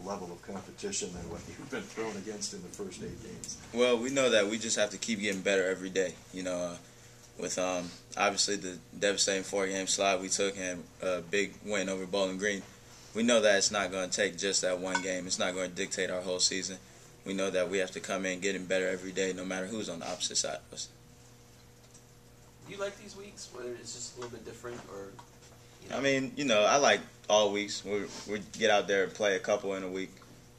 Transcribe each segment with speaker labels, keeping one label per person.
Speaker 1: level of competition than what you've been thrown against in the first 8 games.
Speaker 2: Well, we know that we just have to keep getting better every day. You know, with obviously the devastating 4-game slide we took and a big win over Bowling Green, we know that it's not going to take just that one game. It's not going to dictate our whole season. We know that we have to come in getting better every day, no matter who's on the opposite side of us.
Speaker 3: Do you like these weeks, whether it's just a little bit different, or? You know?
Speaker 2: I mean, you know, I like all weeks. We get out there and play a couple in a week,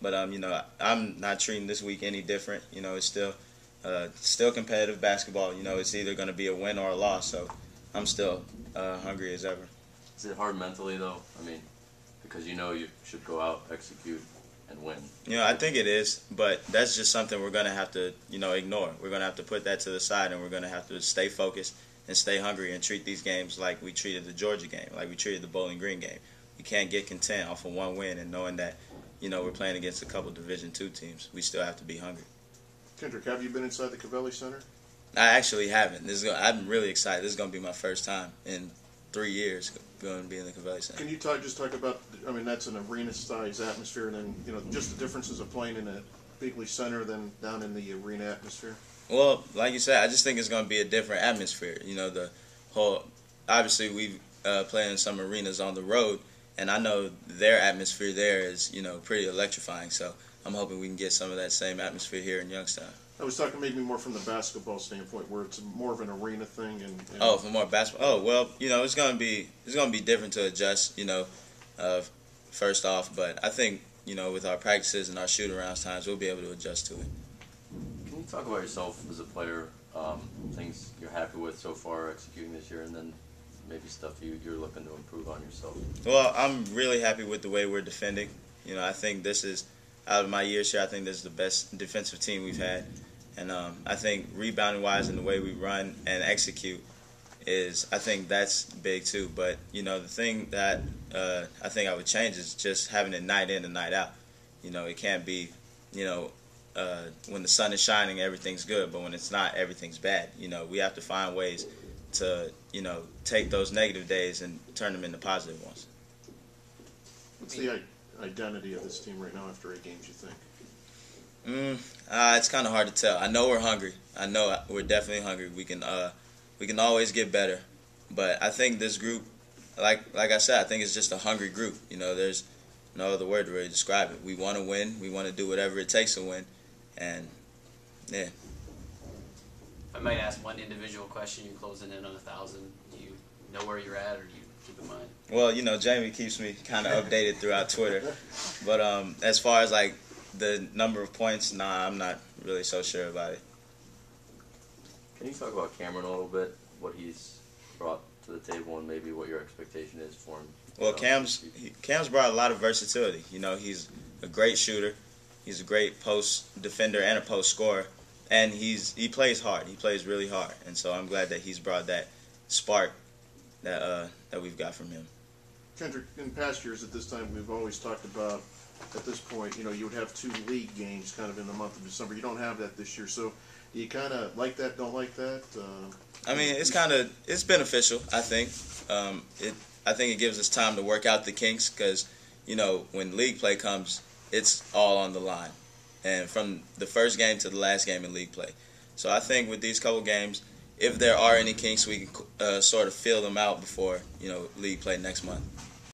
Speaker 2: but you know, I'm not treating this week any different. You know, it's still competitive basketball. You know, it's either going to be a win or a loss. So I'm still hungry as ever.
Speaker 4: Is it hard mentally though? I mean, because you know you should go out, execute, and win.
Speaker 2: You know, I think it is, but that's just something we're going to have to, you know, ignore. We're going to have to put that to the side, and we're going to have to stay focused and stay hungry and treat these games like we treated the Georgia game, like we treated the Bowling Green game. We can't get content off of one win and knowing that, you know, we're playing against a couple Division II teams. We still have to be hungry.
Speaker 5: Kendrick, have you been inside the Covelli Center?
Speaker 2: I actually haven't. I'm really excited. This is going to be my first time in 3 years going to be in the Covelli Center.
Speaker 5: Can you just talk about, I mean, that's an arena-size atmosphere, and then, you know, just the differences of playing in a bigly center than down in the arena atmosphere?
Speaker 2: Well, like you said, I just think it's going to be a different atmosphere. You know, the whole, obviously we've played in some arenas on the road, and I know their atmosphere there is, you know, pretty electrifying. So I'm hoping we can get some of that same atmosphere here in Youngstown.
Speaker 5: I was talking maybe more from the basketball standpoint, where it's more of an arena thing. And
Speaker 2: oh, for more basketball. Oh, well, you know, it's gonna be different to adjust. You know, first off, but I think, you know, with our practices and our shoot-arounds times, we'll be able to adjust to it.
Speaker 4: Can you talk about yourself as a player, things you're happy with so far executing this year, and then maybe stuff you're looking to improve on yourself?
Speaker 2: Well, I'm really happy with the way we're defending. You know, I think this is, out of my years here, I think this is the best defensive team we've had. And I think rebounding-wise and the way we run and execute is, I think that's big too. But, you know, the thing that I think I would change is just having it night in and night out. You know, it can't be, you know, when the sun is shining, everything's good, but when it's not, everything's bad. You know, we have to find ways to, you know, take those negative days and turn them into positive ones.
Speaker 5: What's the identity of this team right now after 8 games, you think?
Speaker 2: It's kind of hard to tell. I know we're hungry. I know we're definitely hungry. We can always get better. But I think this group, like I said, I think it's just a hungry group. You know, there's no other word to really describe it. We want to win. We want to do whatever it takes to win. And, yeah.
Speaker 3: I might ask one individual question. You're closing in on 1,000. Do you know where you're at, or do you keep in mind?
Speaker 2: Well, you know, Jamie keeps me kind of updated throughout Twitter. But as far as, like, the number of points, nah, I'm not really so sure about it.
Speaker 4: Can you talk about Cameron a little bit, what he's brought to the table, and maybe what your expectation is for him?
Speaker 2: Well, Cam's brought a lot of versatility. You know, he's a great shooter. He's a great post defender and a post scorer. And he plays hard. He plays really hard. And so I'm glad that he's brought that spark that we've got from him.
Speaker 5: Kendrick, in past years at this time, we've always talked about, at this point, you know, you would have 2 league games kind of in the month of December. You don't have that this year. So do you kind of like that, don't like that?
Speaker 2: I mean, it's beneficial, I think. I think it gives us time to work out the kinks because, you know, when league play comes, it's all on the line. And from the first game to the last game in league play. So I think with these couple games, if there are any kinks, we can sort of feel them out before, you know, league play next month.